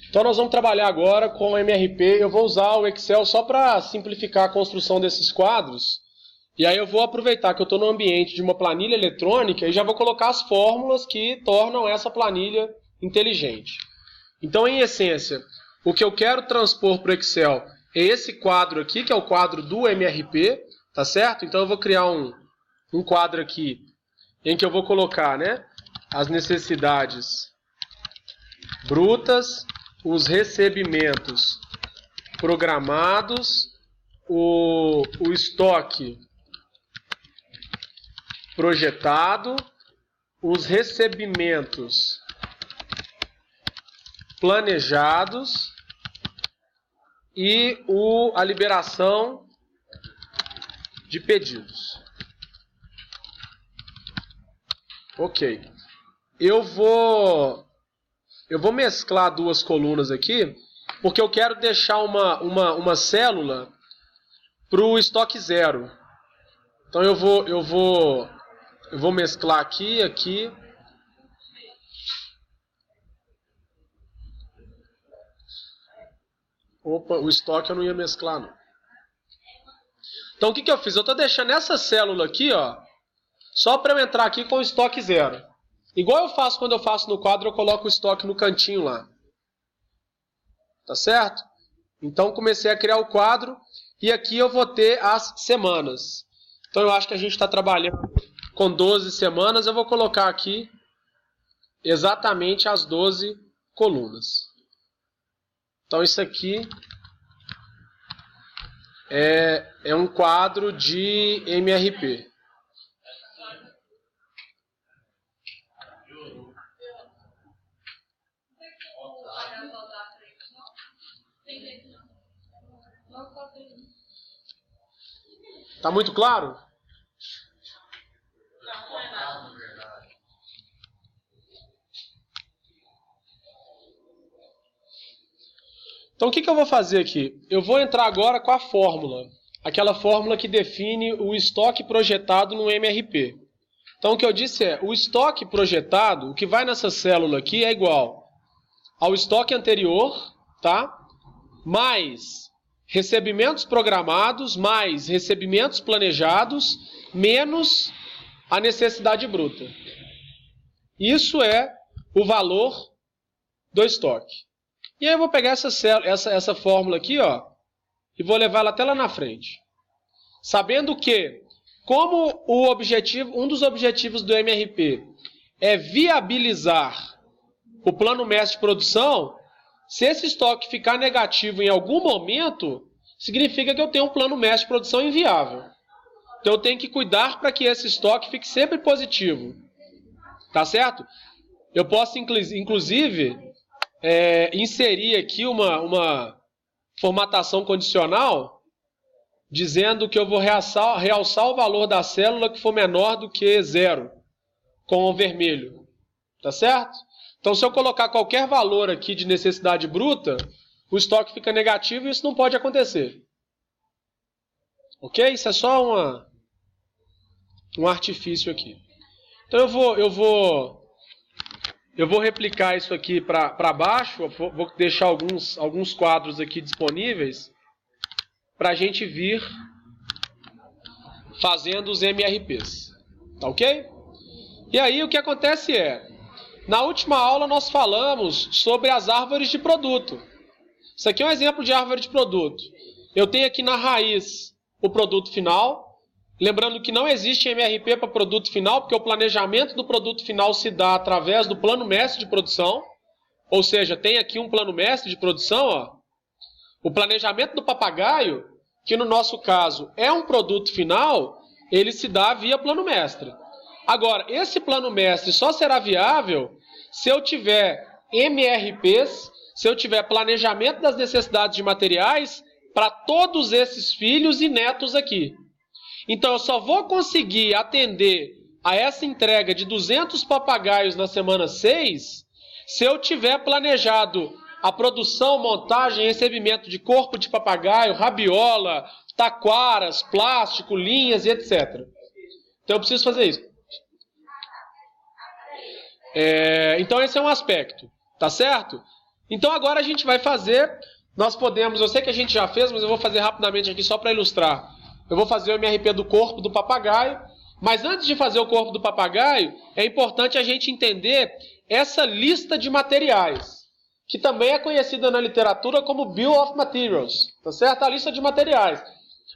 Então nós vamos trabalhar agora com o MRP. Eu vou usar o Excel só para simplificar a construção desses quadros. E aí eu vou aproveitar que eu estou no ambiente de uma planilha eletrônica e já vou colocar as fórmulas que tornam essa planilha inteligente. Então, em essência, o que eu quero transpor para o Excel é esse quadro aqui, que é o quadro do MRP, tá certo? Então eu vou criar um quadro aqui em que eu vou colocar, né, as necessidades brutas, os recebimentos programados, o estoque projetado, os recebimentos planejados e a liberação de pedidos. Ok. Eu vou mesclar duas colunas aqui, porque eu quero deixar uma célula para o estoque zero. Então eu vou mesclar aqui. Opa, o estoque eu não ia mesclar, não. Então o que eu fiz? Eu estou deixando essa célula aqui, ó, só para eu entrar aqui com o estoque zero. Igual eu faço quando eu faço no quadro, eu coloco o estoque no cantinho lá. Tá certo? Então comecei a criar o quadro e aqui eu vou ter as semanas. Então eu acho que a gente está trabalhando com 12 semanas. Eu vou colocar aqui exatamente as 12 colunas. Então isso aqui é um quadro de MRP. Tá muito claro? Então o que eu vou fazer aqui? Eu vou entrar agora com a fórmula. Aquela fórmula que define o estoque projetado no MRP. Então o que eu disse é, o estoque projetado, o que vai nessa célula aqui é igual ao estoque anterior, tá? Mais recebimentos programados, mais recebimentos planejados, menos a necessidade bruta. Isso é o valor do estoque. E aí eu vou pegar essa fórmula aqui, ó, e vou levar ela até lá na frente. Sabendo que, como um dos objetivos do MRP é viabilizar o plano mestre de produção, se esse estoque ficar negativo em algum momento, significa que eu tenho um plano mestre de produção inviável. Então eu tenho que cuidar para que esse estoque fique sempre positivo. Tá certo? Eu posso, inclusive, inserir aqui uma formatação condicional dizendo que eu vou realçar o valor da célula que for menor do que 0, com o vermelho. Tá certo? Então, se eu colocar qualquer valor aqui de necessidade bruta, o estoque fica negativo e isso não pode acontecer. Ok? Isso é só um artifício aqui. Então, eu vou replicar isso aqui para baixo, vou deixar alguns quadros aqui disponíveis para a gente vir fazendo os MRPs. Tá ok? E aí o que acontece na última aula nós falamos sobre as árvores de produto. Isso aqui é um exemplo de árvore de produto. Eu tenho aqui na raiz o produto final. Lembrando que não existe MRP para produto final, porque o planejamento do produto final se dá através do plano mestre de produção. Ou seja, tem aqui um plano mestre de produção. Ó. O planejamento do papagaio, que no nosso caso é um produto final, ele se dá via plano mestre. Agora, esse plano mestre só será viável se eu tiver MRPs, se eu tiver planejamento das necessidades de materiais para todos esses filhos e netos aqui. Então, eu só vou conseguir atender a essa entrega de 200 papagaios na semana 6 se eu tiver planejado a produção, montagem e recebimento de corpo de papagaio, rabiola, taquaras, plástico, linhas e etc. Então, eu preciso fazer isso. Então, esse é um aspecto, tá certo? Então agora a gente vai fazer, nós podemos, eu sei que a gente já fez, mas eu vou fazer rapidamente aqui só para ilustrar. Eu vou fazer o MRP do corpo do papagaio, mas antes de fazer o corpo do papagaio, é importante a gente entender essa lista de materiais, que também é conhecida na literatura como Bill of Materials, tá certo? A lista de materiais.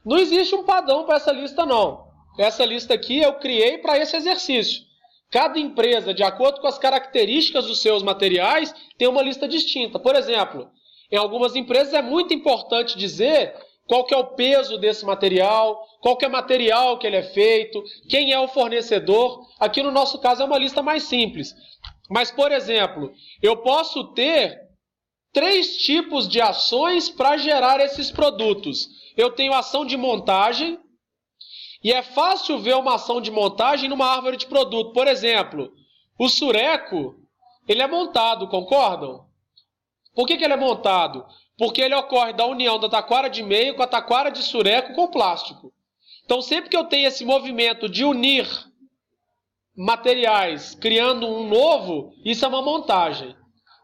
Não existe um padrão para essa lista não. Essa lista aqui eu criei para esse exercício. Cada empresa, de acordo com as características dos seus materiais, tem uma lista distinta. Por exemplo, em algumas empresas é muito importante dizer qual que é o peso desse material, qual que é o material que ele é feito, quem é o fornecedor. Aqui no nosso caso é uma lista mais simples. Mas, por exemplo, eu posso ter 3 tipos de ações para gerar esses produtos. Eu tenho ação de montagem, e é fácil ver uma ação de montagem numa árvore de produto. Por exemplo, o sureco, ele é montado, concordam? Por que ele é montado? Porque ele ocorre da união da taquara de meio com a taquara de sureco com plástico. Então, sempre que eu tenho esse movimento de unir materiais, criando um novo, isso é uma montagem.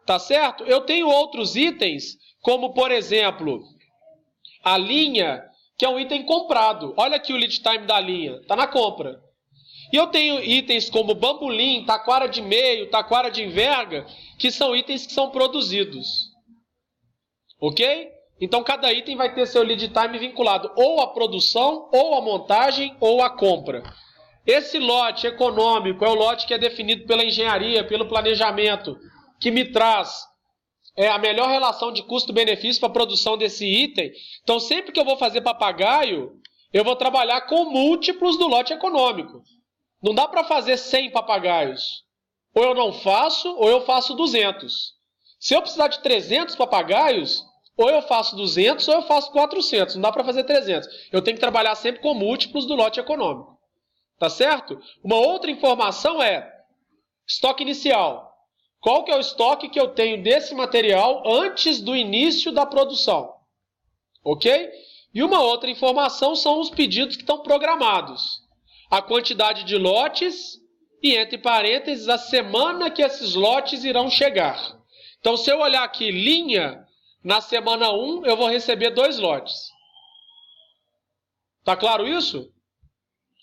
Tá certo? Eu tenho outros itens, como, por exemplo, a linha, que é um item comprado. Olha aqui o lead time da linha, está na compra. E eu tenho itens como bambolim, taquara de meio, taquara de enverga, que são itens que são produzidos. Ok? Então cada item vai ter seu lead time vinculado ou à produção, ou à montagem, ou à compra. Esse lote econômico é o lote que é definido pela engenharia, pelo planejamento, que me traz a melhor relação de custo-benefício para a produção desse item. Então, sempre que eu vou fazer papagaio, eu vou trabalhar com múltiplos do lote econômico. Não dá para fazer 100 papagaios. Ou eu não faço, ou eu faço 200. Se eu precisar de 300 papagaios, ou eu faço 200, ou eu faço 400. Não dá para fazer 300. Eu tenho que trabalhar sempre com múltiplos do lote econômico. Tá certo? Uma outra informação é estoque inicial. Qual que é o estoque que eu tenho desse material antes do início da produção? Ok? E uma outra informação são os pedidos que estão programados. A quantidade de lotes e, entre parênteses, a semana que esses lotes irão chegar. Então, se eu olhar aqui, linha, na semana 1 eu vou receber 2 lotes. Tá claro isso?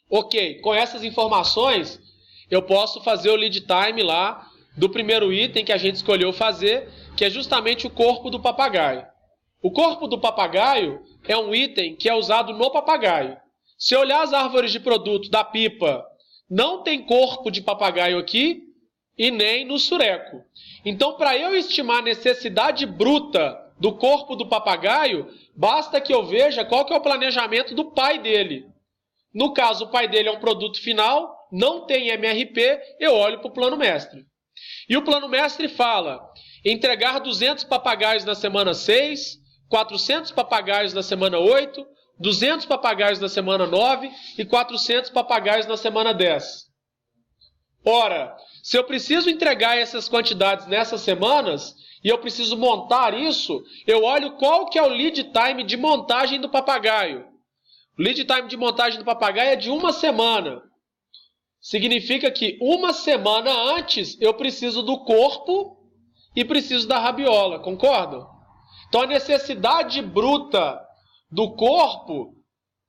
Ok, com essas informações, eu posso fazer o lead time lá do primeiro item que a gente escolheu fazer, que é justamente o corpo do papagaio. O corpo do papagaio é um item que é usado no papagaio. Se olhar as árvores de produto da pipa, não tem corpo de papagaio aqui e nem no sureco. Então, para eu estimar a necessidade bruta do corpo do papagaio, basta que eu veja qual que é o planejamento do pai dele. No caso, o pai dele é um produto final, não tem MRP, eu olho para o plano mestre. E o plano mestre fala, entregar 200 papagaios na semana 6, 400 papagaios na semana 8, 200 papagaios na semana 9 e 400 papagaios na semana 10. Ora, se eu preciso entregar essas quantidades nessas semanas e eu preciso montar isso, eu olho qual que é o lead time de montagem do papagaio. O lead time de montagem do papagaio é de 1 semana. Significa que 1 semana antes eu preciso do corpo e preciso da rabiola, concordam? Então a necessidade bruta do corpo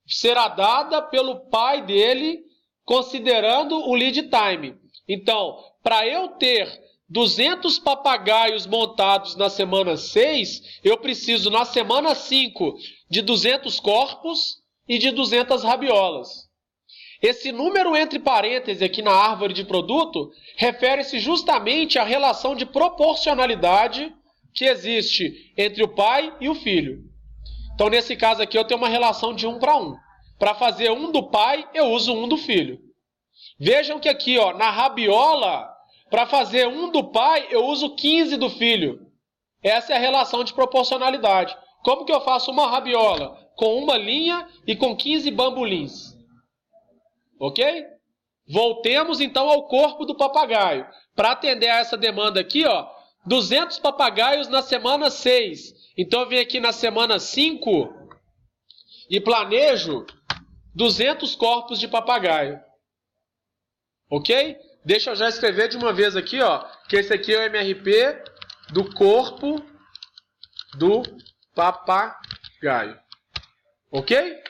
será dada pelo pai dele, considerando o lead time. Então, para eu ter 200 papagaios montados na semana 6, eu preciso na semana 5 de 200 corpos e de 200 rabiolas. Esse número entre parênteses aqui na árvore de produto refere-se justamente à relação de proporcionalidade que existe entre o pai e o filho. Então, nesse caso aqui, eu tenho uma relação de 1 para 1. Para fazer 1 do pai, eu uso 1 do filho. Vejam que aqui, ó, na rabiola, para fazer 1 do pai, eu uso 15 do filho. Essa é a relação de proporcionalidade. Como que eu faço uma rabiola? Com uma linha e com 15 bambolins. Ok? Voltemos então ao corpo do papagaio. Para atender a essa demanda aqui, ó, 200 papagaios na semana 6. Então eu venho aqui na semana 5 e planejo 200 corpos de papagaio. Ok? Deixa eu já escrever de uma vez aqui, ó, que esse aqui é o MRP do corpo do papagaio. Ok?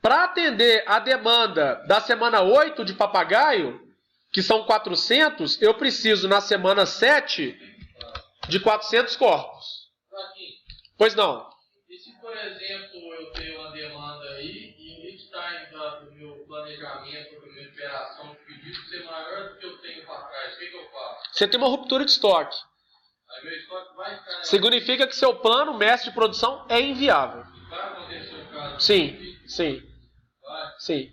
Para atender a demanda da semana 8 de papagaio, que são 400, eu preciso na semana 7 de 400 corpos. Pois não. E se, por exemplo, eu tenho uma demanda aí e o lead time do meu planejamento, da minha operação de pedido ser maior do que eu tenho para trás, o que eu faço? Você tem uma ruptura de estoque. Aí meu estoque vai ficar... Significa que seu plano mestre de produção é inviável. Vai acontecer o caso? Sim. Vai? Sim.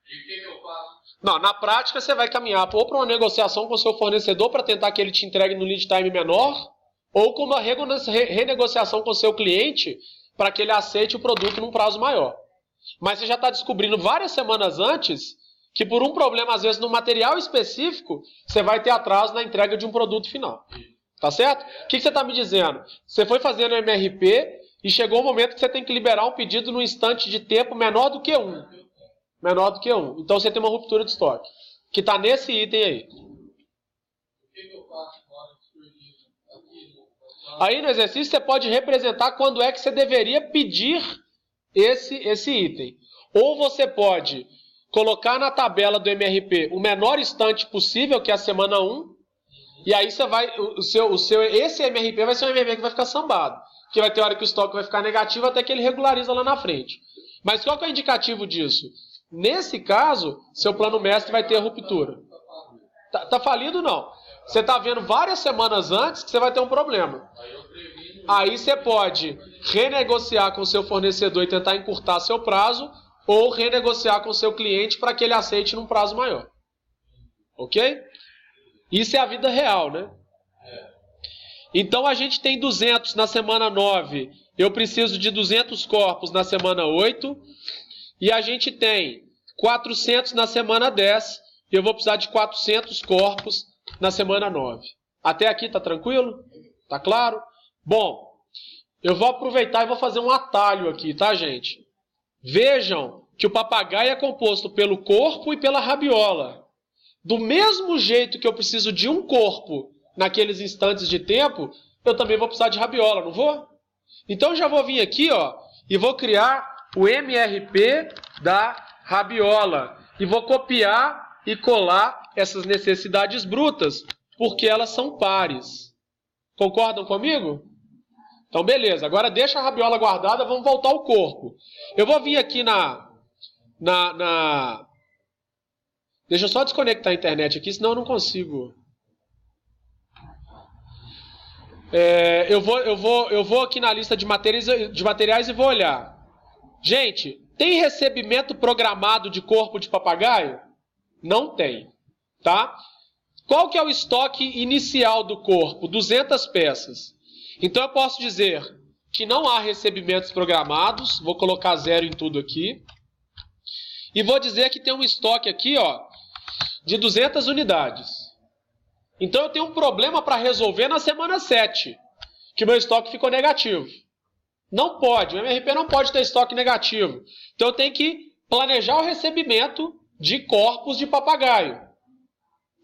E o que eu faço? Não, na prática você vai caminhar ou para uma negociação com o seu fornecedor para tentar que ele te entregue no lead time menor, ou com uma renegociação com o seu cliente para que ele aceite o produto num prazo maior. Mas você já está descobrindo várias semanas antes que por um problema, às vezes, no material específico, você vai ter atraso na entrega de um produto final. Tá certo? O que você está me dizendo? Você foi fazendo MRP e chegou o momento que você tem que liberar um pedido num instante de tempo menor do que um. Menor do que um. Então você tem uma ruptura de estoque. Que está nesse item aí. O que eu faço agora? Aí no exercício você pode representar quando é que você deveria pedir esse item. Ou você pode colocar na tabela do MRP o menor instante possível, que é a semana 1, e aí você vai, esse MRP vai ser um MRP que vai ficar sambado. Porque vai ter hora que o estoque vai ficar negativo até que ele regulariza lá na frente. Mas qual que é o indicativo disso? Nesse caso, seu plano mestre vai ter a ruptura. Tá falido não. Você está vendo várias semanas antes que você vai ter um problema. Aí você pode renegociar com o seu fornecedor e tentar encurtar seu prazo, ou renegociar com o seu cliente para que ele aceite num prazo maior. Ok? Isso é a vida real, né? Então a gente tem 200 na semana 9, eu preciso de 200 corpos na semana 8, e a gente tem 400 na semana 10, e eu vou precisar de 400 corpos na semana 9. Até aqui tá tranquilo? Tá claro? Bom, eu vou aproveitar e vou fazer um atalho aqui, tá, gente? Vejam que o papagaio é composto pelo corpo e pela rabiola. Do mesmo jeito que eu preciso de um corpo naqueles instantes de tempo, eu também vou precisar de rabiola, não vou? Então eu já vou vir aqui, ó, e vou criar o MRP da rabiola. E vou copiar e colar essas necessidades brutas, porque elas são pares. Concordam comigo? Então beleza, agora deixa a rabiola guardada, vamos voltar ao corpo. Eu vou vir aqui Deixa eu só desconectar a internet aqui, senão eu não consigo. Eu vou aqui na lista de materiais e vou olhar. Gente, tem recebimento programado de corpo de papagaio? Não tem, tá? Qual que é o estoque inicial do corpo? 200 peças. Então eu posso dizer que não há recebimentos programados. Vou colocar 0 em tudo aqui. E vou dizer que tem um estoque aqui, ó, de 200 unidades. Então eu tenho um problema para resolver na semana 7, que o meu estoque ficou negativo. Não pode, o MRP não pode ter estoque negativo. Então eu tenho que planejar o recebimento de corpos de papagaio.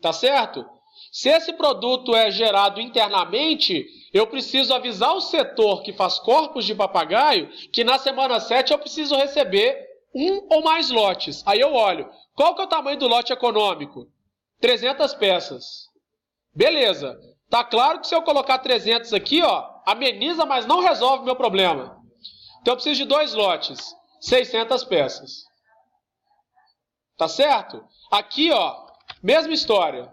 Tá certo? Se esse produto é gerado internamente, eu preciso avisar o setor que faz corpos de papagaio que na semana 7 eu preciso receber um ou mais lotes. Aí eu olho, qual que é o tamanho do lote econômico? 300 peças. Beleza. Tá claro que se eu colocar 300 aqui, ó, ameniza, mas não resolve o meu problema. Então eu preciso de 2 lotes, 600 peças. Tá certo? Aqui, ó, mesma história.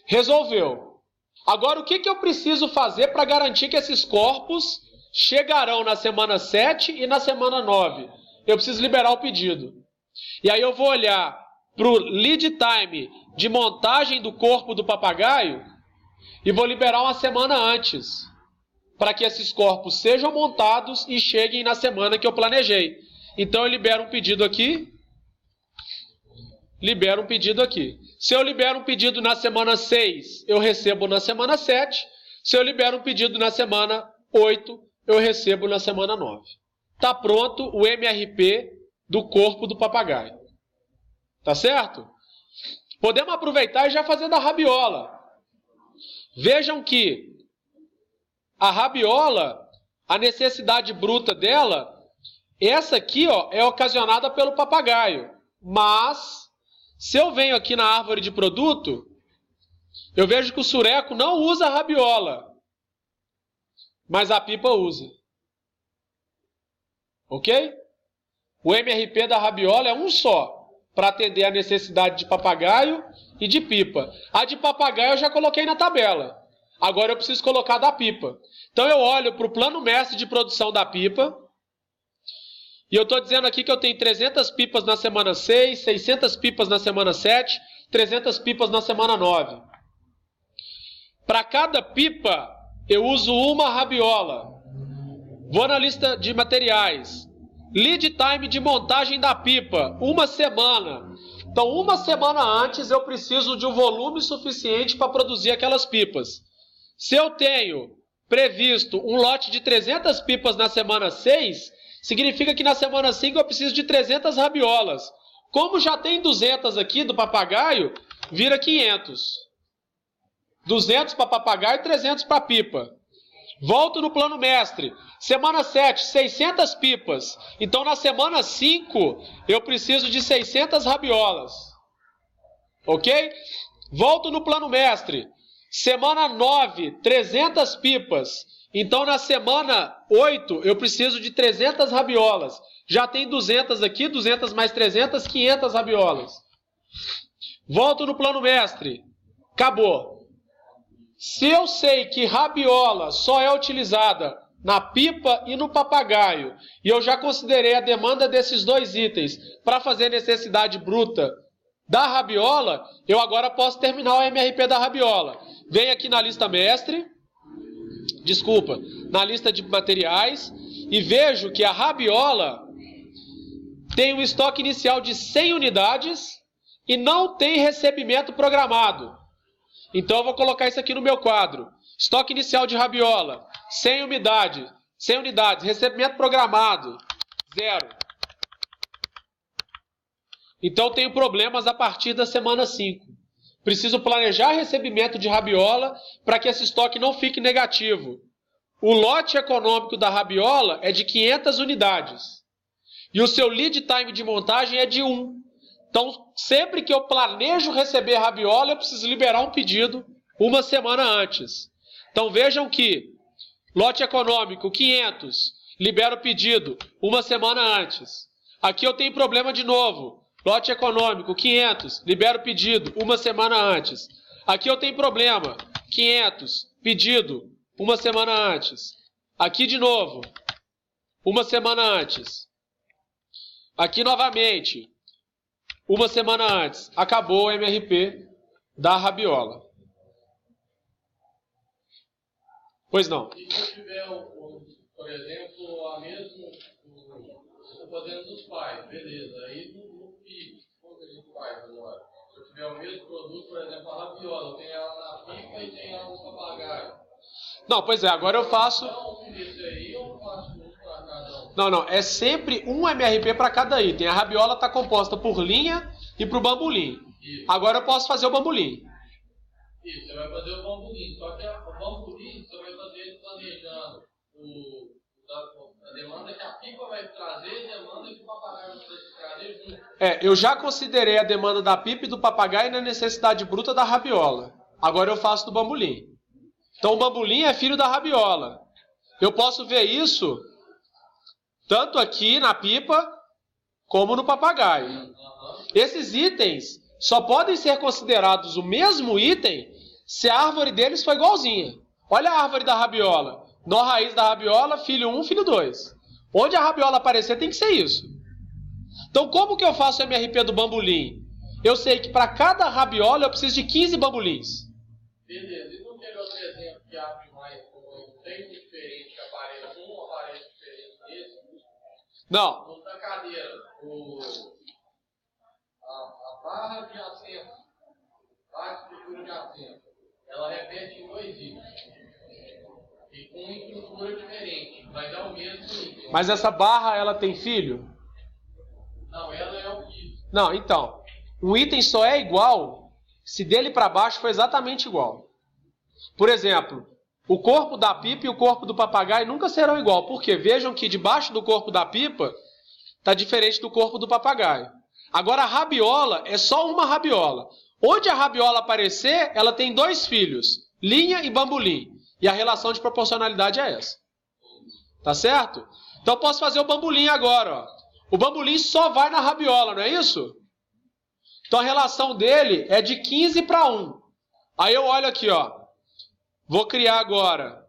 Resolveu. Agora, o que eu preciso fazer para garantir que esses corpos chegarão na semana 7 e na semana 9? Eu preciso liberar o pedido. E aí eu vou olhar para o lead time de montagem do corpo do papagaio e vou liberar uma semana antes, para que esses corpos sejam montados e cheguem na semana que eu planejei. Então eu libero um pedido aqui, libero um pedido aqui. Se eu libero um pedido na semana 6, eu recebo na semana 7. Se eu libero um pedido na semana 8, eu recebo na semana 9. Está pronto o MRP do corpo do papagaio. Tá certo? Podemos aproveitar e já fazer da rabiola. Vejam que a rabiola, a necessidade bruta dela, essa aqui ó, é ocasionada pelo papagaio. Mas, se eu venho aqui na árvore de produto, eu vejo que o sureco não usa a rabiola, mas a pipa usa. Ok? O MRP da rabiola é um só, para atender a necessidade de papagaio e de pipa. A de papagaio eu já coloquei na tabela. Agora eu preciso colocar da pipa. Então eu olho para o plano mestre de produção da pipa, e eu estou dizendo aqui que eu tenho 300 pipas na semana 6, 600 pipas na semana 7, 300 pipas na semana 9. Para cada pipa, eu uso uma rabiola. Vou na lista de materiais. Lead time de montagem da pipa, 1 semana. Então, 1 semana antes, eu preciso de um volume suficiente para produzir aquelas pipas. Se eu tenho previsto um lote de 300 pipas na semana 6, significa que na semana 5 eu preciso de 300 rabiolas. Como já tem 200 aqui do papagaio, vira 500. 200 para papagaio e 300 para pipa. Volto no plano mestre. Semana 7, 600 pipas. Então na semana 5 eu preciso de 600 rabiolas. Ok? Volto no plano mestre. Semana 9, 300 pipas. Então na semana 8 eu preciso de 300 rabiolas. Já tem 200 aqui, 200 mais 300, 500 rabiolas. Volto no plano mestre. Acabou. Se eu sei que rabiola só é utilizada na pipa e no papagaio, e eu já considerei a demanda desses dois itens para fazer necessidade bruta da rabiola, eu agora posso terminar o MRP da rabiola. Venho aqui na lista mestre, na lista de materiais, e vejo que a rabiola tem um estoque inicial de 100 unidades e não tem recebimento programado. Então eu vou colocar isso aqui no meu quadro. Estoque inicial de rabiola, 100 unidades, recebimento programado, 0. Então tenho problemas a partir da semana 5. Preciso planejar recebimento de rabiola para que esse estoque não fique negativo. O lote econômico da rabiola é de 500 unidades. E o seu lead time de montagem é de 1. Então, sempre que eu planejo receber rabiola, eu preciso liberar um pedido 1 semana antes. Então, vejam que lote econômico 500, libero o pedido 1 semana antes. Aqui eu tenho problema de novo. Lote econômico 500, libero o pedido 1 semana antes. Aqui eu tenho problema 500, pedido 1 semana antes. Aqui de novo, 1 semana antes. Aqui novamente, 1 semana antes. Acabou o MRP da rabiola. Pois não. E se eu tiver, por exemplo, a mesma, estou fazendo dos pais, beleza. Aí no PIB, como que a gente faz agora? Se eu tiver o mesmo produto, por exemplo, a rabiola, eu tenho ela na pipa e tenho ela no papagaio. Não, pois é, agora eu faço... Então, isso aí eu faço um para cada um. Não, é sempre um MRP para cada item. A rabiola está composta por linha e para o bambolim. Isso. Agora eu posso fazer o bambolim. Isso, você vai fazer o bambolim. Só que o bambolim, você vai fazer ele planejando a demanda que a pipa vai trazer e a demanda que o papagaio vai trazer junto. Eu já considerei a demanda da pipa e do papagaio na necessidade bruta da rabiola. Agora eu faço do bambolim. Então o bambolim é filho da rabiola. Eu posso ver isso tanto aqui na pipa como no papagaio. Esses itens só podem ser considerados o mesmo item se a árvore deles for igualzinha. Olha a árvore da rabiola. Nó raiz da rabiola, filho 1, filho 2. Onde a rabiola aparecer tem que ser isso. Então como que eu faço o MRP do bambolim? Eu sei que para cada rabiola eu preciso de 15 bambolins. Beleza, e não teve outro exemplo que abre mais um tempo diferente, que aparece um aparelho diferente desse? Não. Outra cadeira, a barra de assento, barra de estrutura de assento, ela repete em 2 itens. E com uma estrutura diferente, vai dar o mesmo item. Mas essa barra, ela tem filho? Não, ela é o que. Não, então. Um item só é igual se dele para baixo for exatamente igual. Por exemplo, o corpo da pipa e o corpo do papagaio nunca serão igual. Por quê? Vejam que debaixo do corpo da pipa está diferente do corpo do papagaio. Agora a rabiola é só uma rabiola. Onde a rabiola aparecer, ela tem dois filhos, linha e bambolim. E a relação de proporcionalidade é essa. Tá certo? Então eu posso fazer o bambolim agora. Ó. O bambolim só vai na rabiola, não é isso? Então a relação dele é de 15 para 1. Aí eu olho aqui, ó. Vou criar agora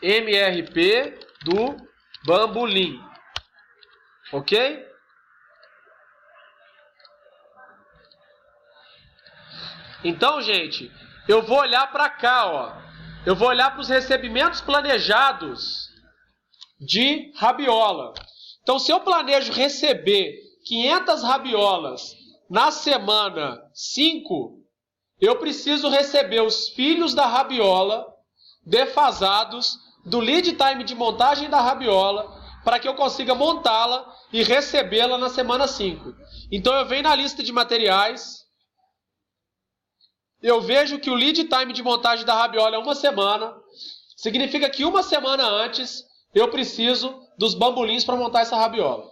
MRP do bambolim. Ok? Então, gente, eu vou olhar para cá, ó. Eu vou olhar para os recebimentos planejados de rabiola. Então, se eu planejo receber 500 rabiolas na semana 5, eu preciso receber os filhos da rabiola defasados do lead time de montagem da rabiola para que eu consiga montá-la e recebê-la na semana 5. Então, eu venho na lista de materiais. Eu vejo que o lead time de montagem da rabiola é 1 semana. Significa que 1 semana antes eu preciso dos bambolins para montar essa rabiola.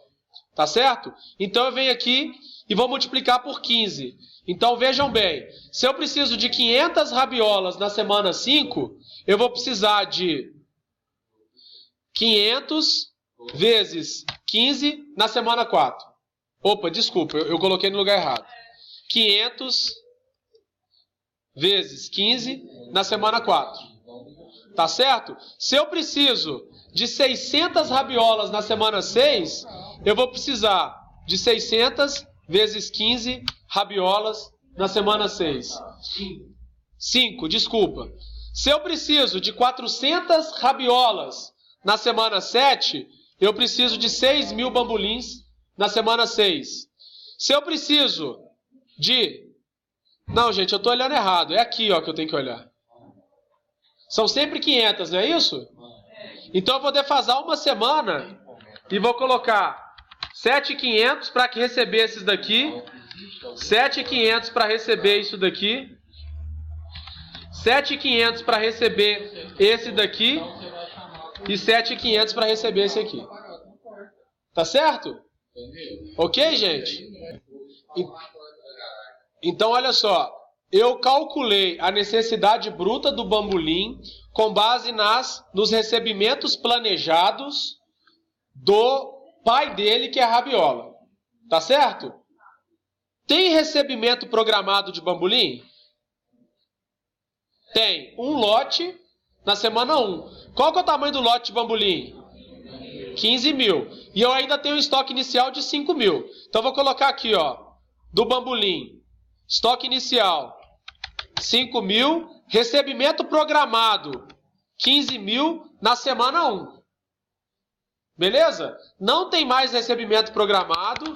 Tá certo? Então eu venho aqui e vou multiplicar por 15. Então vejam bem, se eu preciso de 500 rabiolas na semana 5, eu vou precisar de 500 vezes 15 na semana 4. Opa, desculpa, eu coloquei no lugar errado. 500 vezes 15 na semana 4. Tá certo? Se eu preciso de 600 rabiolas na semana 6, eu vou precisar de 600 vezes 15 rabiolas na semana 6. 5, desculpa. Se eu preciso de 400 rabiolas na semana 7, eu preciso de 6.000 bambolins na semana 6. Se eu preciso de... Não, gente, eu estou olhando errado. É aqui, ó, que eu tenho que olhar. São sempre 500, não é isso? Então eu vou defasar 1 semana e vou colocar 7.500 para receber esses daqui, 7.500 para receber isso daqui, 7.500 para receber esse daqui e 7.500 para receber esse aqui. Tá certo? Ok, gente? Então, olha só. Eu calculei a necessidade bruta do bambolim com base nos recebimentos planejados do pai dele, que é a rabiola. Tá certo? Tem recebimento programado de bambolim? Tem um lote na semana 1. Qual que é o tamanho do lote de bambolim? 15.000. E eu ainda tenho um estoque inicial de 5.000. Então, eu vou colocar aqui, ó, do bambolim. Estoque inicial, 5.000. Recebimento programado, 15.000 na semana 1. Beleza? Não tem mais recebimento programado.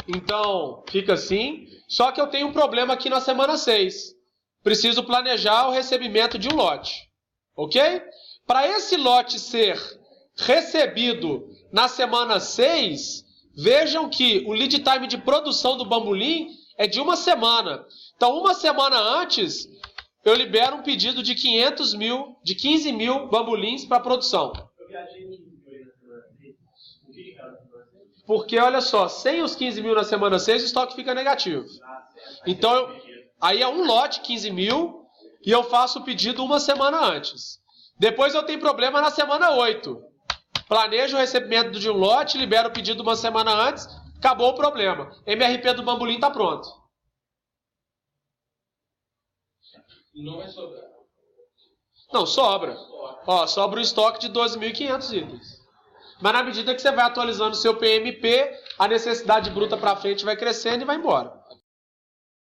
Então, fica assim. Só que eu tenho um problema aqui na semana 6. Preciso planejar o recebimento de um lote. Ok? Para esse lote ser recebido na semana 6, vejam que o lead time de produção do bambolim é de 1 semana. Então, 1 semana antes, eu libero um pedido de 15.000 bambolins para produção. Porque, olha só, sem os 15.000 na semana 6, o estoque fica negativo. Então, aí é um lote, 15.000, e eu faço o pedido 1 semana antes. Depois eu tenho problema na semana 8. Planejo o recebimento de um lote, libero o pedido 1 semana antes, acabou o problema. MRP do bambolim está pronto. Não vai sobrar. Não, sobra. Ó, sobra o estoque de 12.500 itens. Mas na medida que você vai atualizando o seu PMP, a necessidade bruta para frente vai crescendo e vai embora.